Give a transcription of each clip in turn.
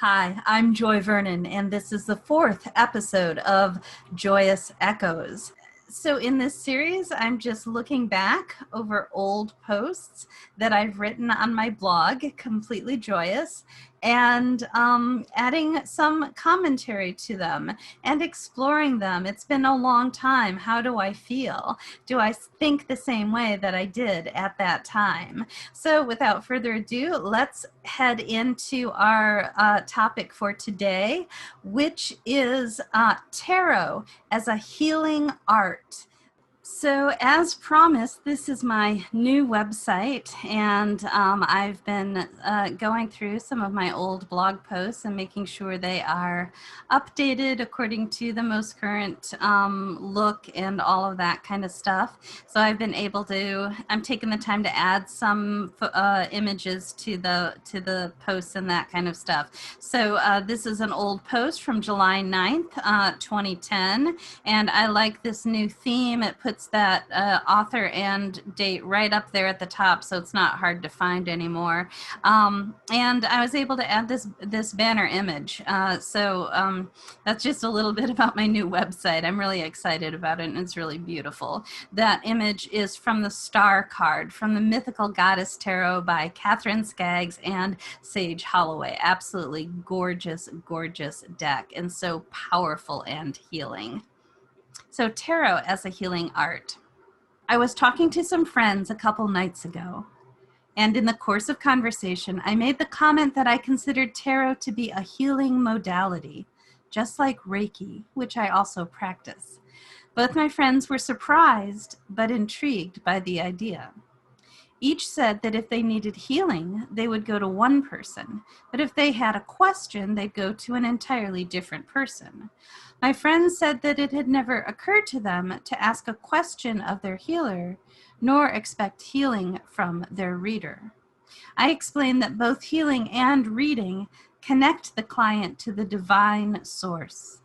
Hi, I'm Joy Vernon, and this is the fourth episode of Joyous Echoes. So, in this series, I'm just looking back over old posts that I've written on my blog, Completely Joyous, and adding some commentary to them and exploring them. It's been a long time. How do I feel? Do I think the same way that I did at that time? So without further ado, let's head into our topic for today, which is tarot as a healing art. So as promised, this is my new website, and I've been going through some of my old blog posts and making sure they are updated according to the most current look and all of that kind of stuff. So I've been able to, I'm taking the time to add some images to the posts and that kind of stuff. So this is an old post from July 9th, 2010, and I like this new theme. It puts that author and date right up there at the top, so it's not hard to find anymore. And I was able to add this banner image. So that's just a little bit about my new website. I'm really excited about it, and it's really beautiful. That image is from the Star card from the Mythical Goddess Tarot by Catherine Skaggs and Sage Holloway. Absolutely gorgeous, gorgeous deck, and so powerful and healing. So tarot as a healing art. I was talking to some friends a couple nights ago, and in the course of conversation, I made the comment that I considered tarot to be a healing modality, just like Reiki, which I also practice. Both my friends were surprised but intrigued by the idea. Each said that if they needed healing, they would go to one person, but if they had a question, they'd go to an entirely different person. My friends said that it had never occurred to them to ask a question of their healer, nor expect healing from their reader. I explained that both healing and reading connect the client to the divine source.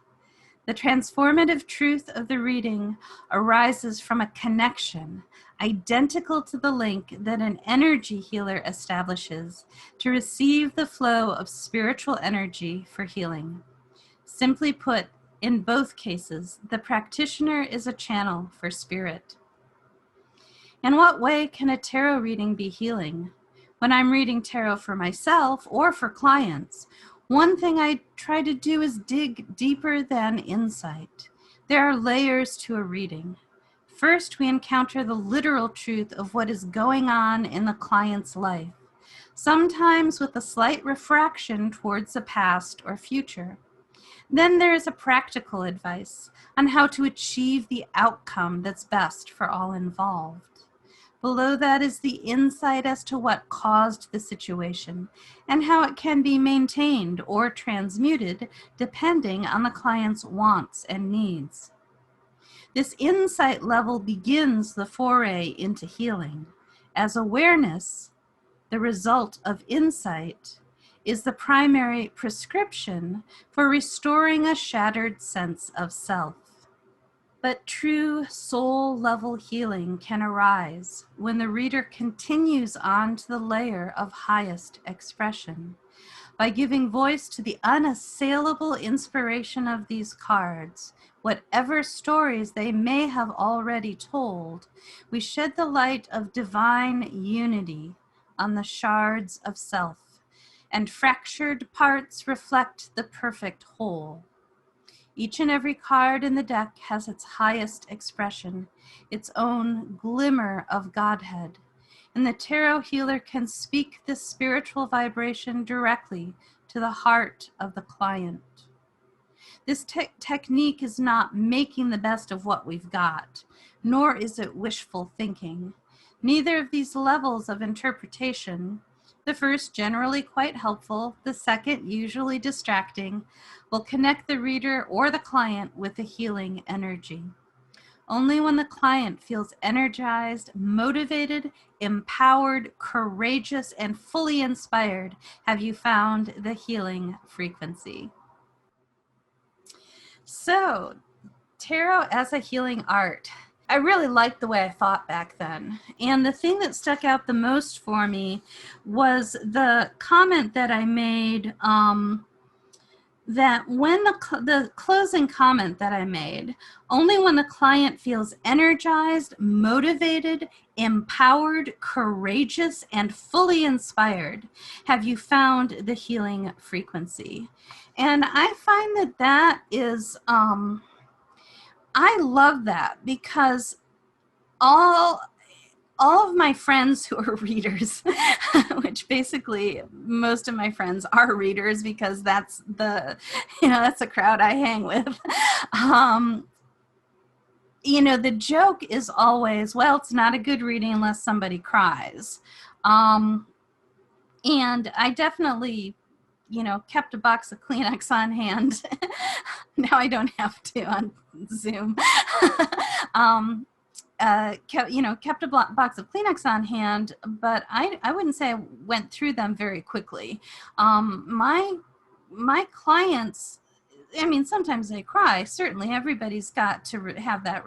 The transformative truth of the reading arises from a connection identical to the link that an energy healer establishes to receive the flow of spiritual energy for healing. Simply put, in both cases, the practitioner is a channel for spirit. In what way can a tarot reading be healing? When I'm reading tarot for myself or for clients, one thing I try to do is dig deeper than insight. There are layers to a reading. First, we encounter the literal truth of what is going on in the client's life, sometimes with a slight refraction towards the past or future. Then there is a practical advice on how to achieve the outcome that's best for all involved. Below that is the insight as to what caused the situation and how it can be maintained or transmuted depending on the client's wants and needs. This insight level begins the foray into healing, as awareness, the result of insight, is the primary prescription for restoring a shattered sense of self. But true soul-level healing can arise when the reader continues on to the layer of highest expression. By giving voice to the unassailable inspiration of these cards, whatever stories they may have already told, we shed the light of divine unity on the shards of self, and fractured parts reflect the perfect whole. Each and every card in the deck has its highest expression, its own glimmer of Godhead, and the tarot healer can speak this spiritual vibration directly to the heart of the client. This technique is not making the best of what we've got, nor is it wishful thinking. Neither of these levels of interpretation, the first generally quite helpful, the second usually distracting, will connect the reader or the client with the healing energy. Only when the client feels energized, motivated, empowered, courageous, and fully inspired have you found the healing frequency. So, tarot as a healing art. I really liked the way I thought back then. And the thing that stuck out the most for me was the comment that I made that when the closing comment that I made, only when the client feels energized, motivated, empowered, courageous, and fully inspired have you found the healing frequency. And I find that that is, I love that, because all of my friends who are readers, which basically most of my friends are readers because that's the, that's the crowd I hang with. The joke is always, well, it's not a good reading unless somebody cries. And I definitely, kept a box of Kleenex on hand. Now I don't have to on Zoom. Kept a box of Kleenex on hand, but I wouldn't say I went through them very quickly. My clients, I mean, sometimes they cry. Certainly, everybody's got to have that,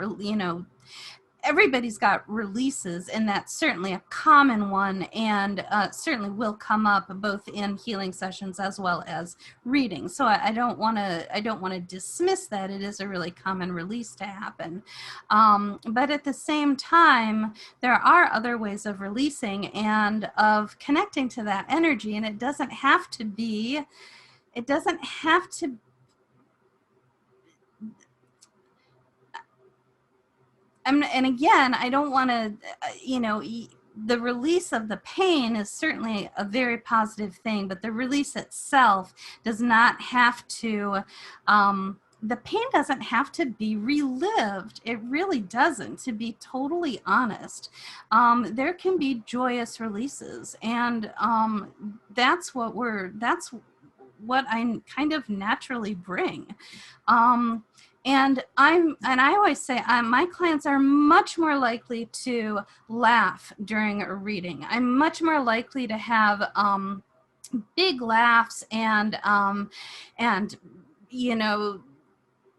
everybody's got releases, and that's certainly a common one, and certainly will come up both in healing sessions as well as reading. So I don't want to dismiss that. It is a really common release to happen, but at the same time, there are other ways of releasing and of connecting to that energy, and it doesn't have to be. And again, I don't want to, the release of the pain is certainly a very positive thing, but the release itself does not have to, the pain doesn't have to be relived. It really doesn't, to be totally honest. There can be joyous releases, and that's what I kind of naturally bring. And I always say my clients are much more likely to laugh during a reading. I'm much more likely to have big laughs and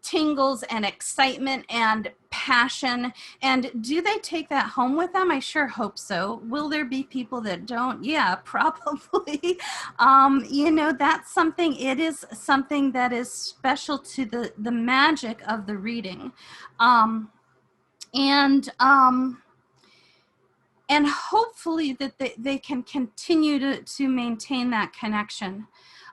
tingles and excitement and passion. And do they take that home with them? I sure hope so. Will there be people that don't? Yeah, probably. That's something, it is something that is special to the magic of the reading. And hopefully that they can continue to maintain that connection.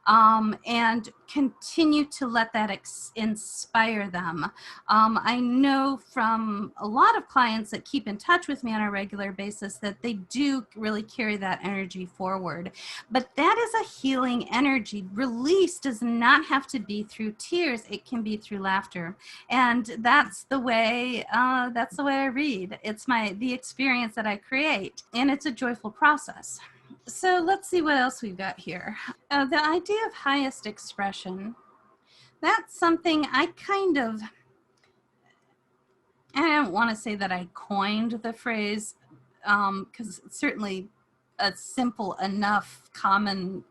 And continue to let that inspire them. I know from a lot of clients that keep in touch with me on a regular basis that they do really carry that energy forward. But that is a healing energy. Release does not have to be through tears. It can be through laughter. And that's the way I read. It's the experience that I create, and it's a joyful process. So let's see what else we've got here. The idea of highest expression, that's something I don't want to say that I coined the phrase, because it's certainly a simple enough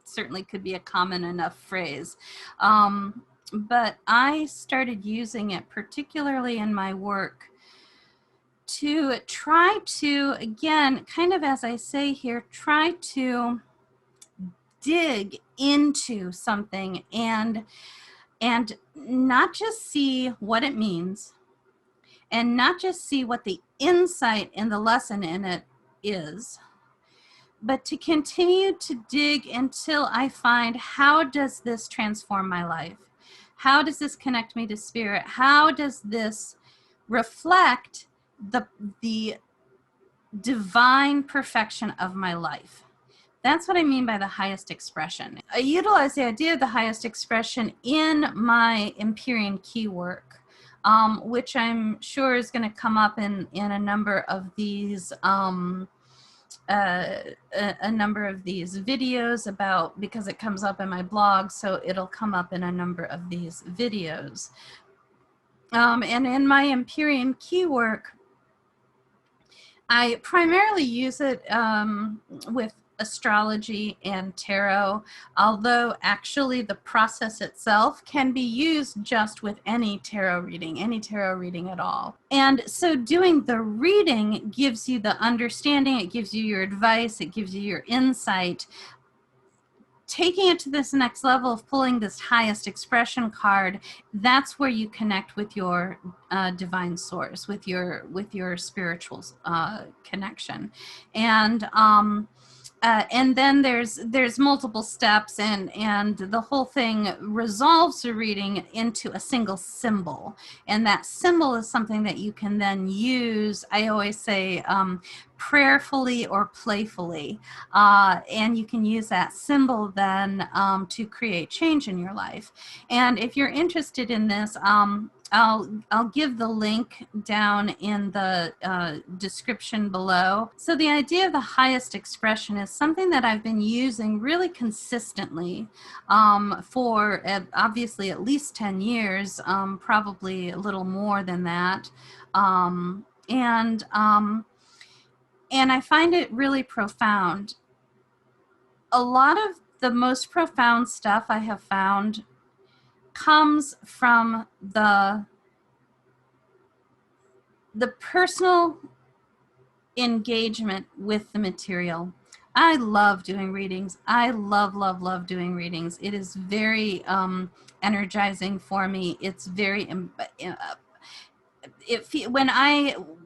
certainly could be a common enough phrase. But I started using it particularly in my work to try to, again, kind of as I say here, try to dig into something and not just see what it means, and not just see what the insight in the lesson in it is, but to continue to dig until I find, how does this transform my life? How does this connect me to spirit? How does this reflect the divine perfection of my life? That's what I mean by the highest expression. I utilize the idea of the highest expression in my Empyrean key work, which I'm sure is going to come up in a number of these videos because it comes up in my blog, so it'll come up in a number of these videos. And in my Empyrean key work, I primarily use it with astrology and tarot, although actually the process itself can be used just with any tarot reading at all. And so doing the reading gives you the understanding, it gives you your advice, it gives you your insight taking it to this next level of pulling this highest expression card, that's where you connect with your divine source, with your spiritual connection. And then there's multiple steps, and the whole thing resolves the reading into a single symbol, and that symbol is something that you can then use. I always say prayerfully or playfully, and you can use that symbol then to create change in your life. And if you're interested in this, I'll give the link down in the description below. So the idea of the highest expression is something that I've been using really consistently for obviously at least 10 years, probably a little more than that. And I find it really profound. A lot of the most profound stuff I have found comes from the personal engagement with the material. I love doing readings. I love doing readings. It is very energizing for me. It's very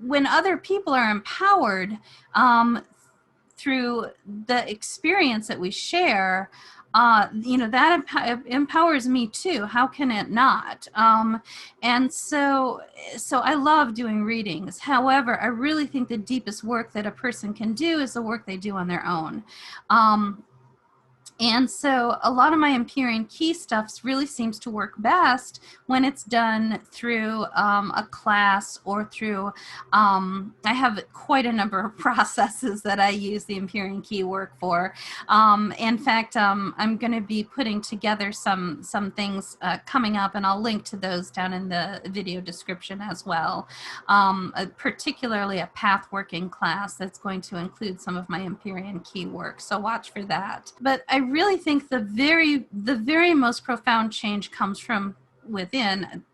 when other people are empowered through the experience that we share, that empowers me too. How can it not? And so I love doing readings. However, I really think the deepest work that a person can do is the work they do on their own. And so a lot of my Empyrean key stuff really seems to work best when it's done through a class or through, I have quite a number of processes that I use the Empyrean key work for. In fact, I'm going to be putting together some things coming up, and I'll link to those down in the video description as well. Particularly a path working class that's going to include some of my Empyrean key work. So watch for that. But I really think the very most profound change comes from within.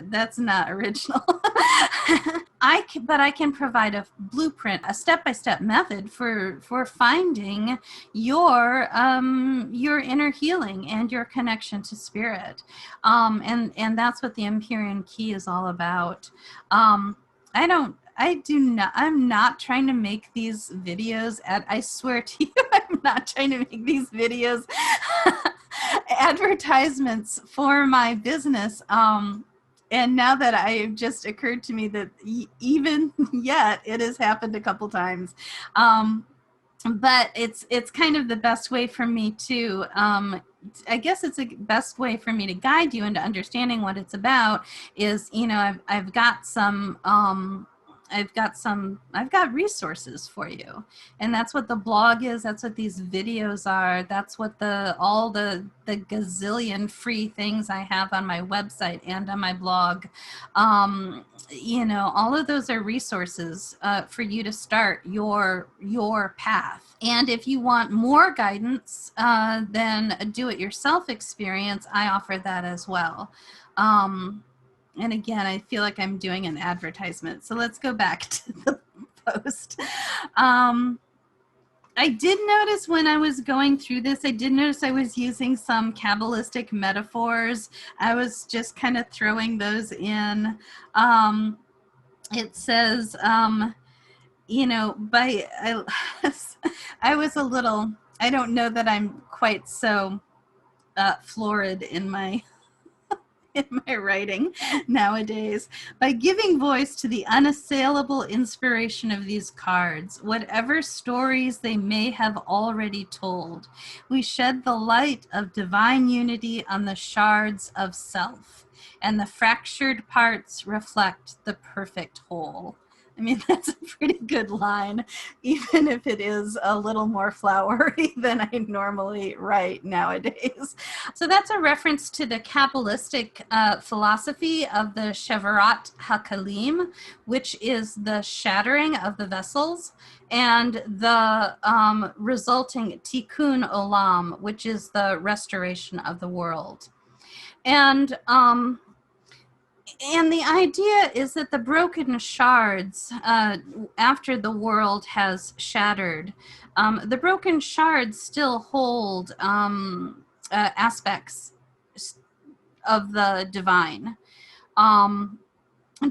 That's not original. But I can provide a blueprint, a step-by-step method for finding your inner healing and your connection to spirit. And that's what the Empyrean key is all about. I'm not trying to make these videos I swear to you, I'm not trying to make these videos advertisements for my business. And now that it just occurred to me that even yet it has happened a couple times. But it's kind of the best way for me to, I guess it's a best way for me to guide you into understanding what it's about is, I've got some, I've got resources for you, and that's what the blog is. That's what these videos are. That's what all the gazillion free things I have on my website and on my blog. All of those are resources for you to start your path. And if you want more guidance than a do-it-yourself experience, I offer that as well. And again, I feel like I'm doing an advertisement. So let's go back to the post. I did notice when I was going through this, I was using some Kabbalistic metaphors. I was just kind of throwing those in. It says, I was a little, I don't know that I'm quite so florid in my writing nowadays. By giving voice to the unassailable inspiration of these cards, whatever stories they may have already told, we shed the light of divine unity on the shards of self, and the fractured parts reflect the perfect whole. I mean, that's a pretty good line, even if it is a little more flowery than I normally write nowadays. So that's a reference to the Kabbalistic philosophy of the Shevarat HaKalim, which is the shattering of the vessels, and the resulting Tikkun Olam, which is the restoration of the world. And And the idea is that the broken shards, after the world has shattered, the broken shards still hold aspects of the divine.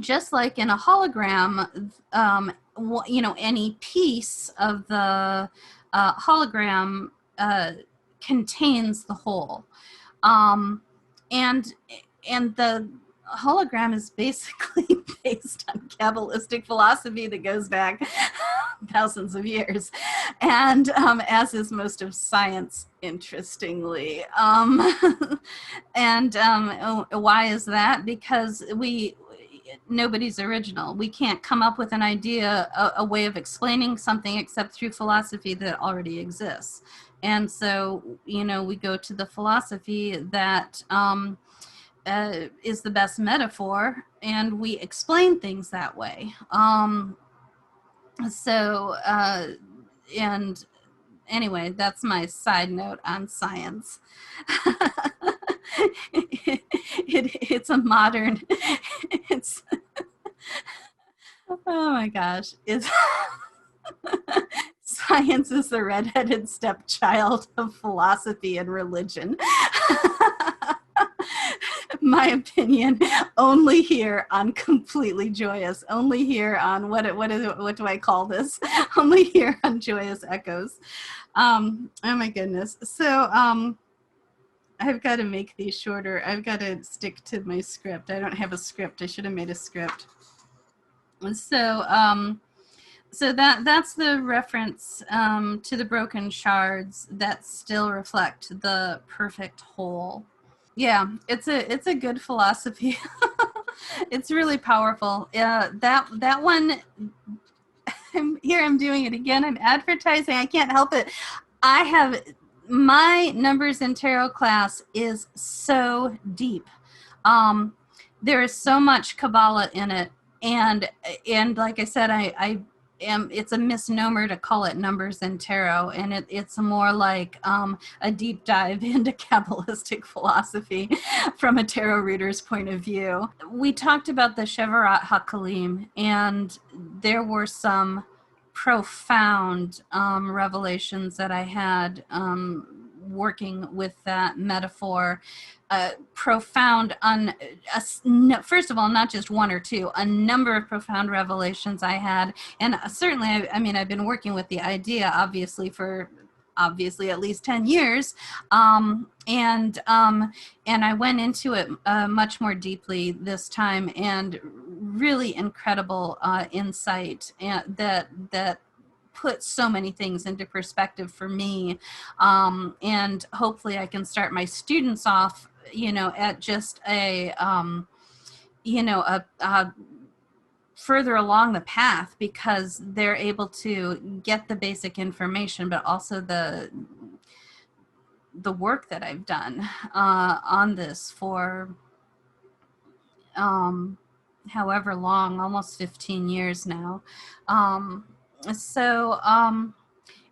Just like in a hologram, any piece of the hologram contains the whole. And the hologram is basically based on Kabbalistic philosophy that goes back thousands of years, and as is most of science, interestingly. And why is that? Because nobody's original. We can't come up with an idea, a way of explaining something except through philosophy that already exists. And so, we go to the philosophy that is the best metaphor, and we explain things that way. And anyway, that's my side note on science. It's a modern, it's, oh my gosh, it's, science is the redheaded stepchild of philosophy and religion. My opinion, only here on Completely Joyous, only here on what do I call this? Only here on Joyous Echoes. Oh my goodness. So I've got to make these shorter. I've got to stick to my script. I don't have a script. I should have made a script. So that's the reference to the broken shards that still reflect the perfect whole. Yeah, it's a good philosophy. It's really powerful. That one. I'm doing it again. I'm advertising. I can't help it. I have my numbers in tarot class is so deep. There is so much Kabbalah in it, and like I said, I am. It's a misnomer to call it numbers in tarot, and it's more like a deep dive into Kabbalistic philosophy from a tarot reader's point of view. We talked about the Shevarat HaKalim, and there were some profound revelations that I had working with that metaphor. Profound, first of all, not just one or two, a number of profound revelations I had. And certainly, I've been working with the idea, obviously, for at least 10 years. And I went into it much more deeply this time, and really incredible insight that put so many things into perspective for me. And hopefully I can start my students off, at just a further along the path, because they're able to get the basic information, but also the work that I've done on this for however long, almost 15 years now.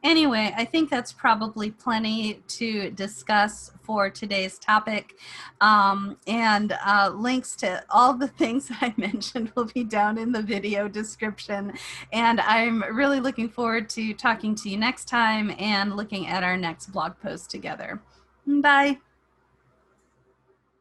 Anyway, I think that's probably plenty to discuss for today's topic. And links to all the things that I mentioned will be down in the video description. And I'm really looking forward to talking to you next time and looking at our next blog post together. Bye.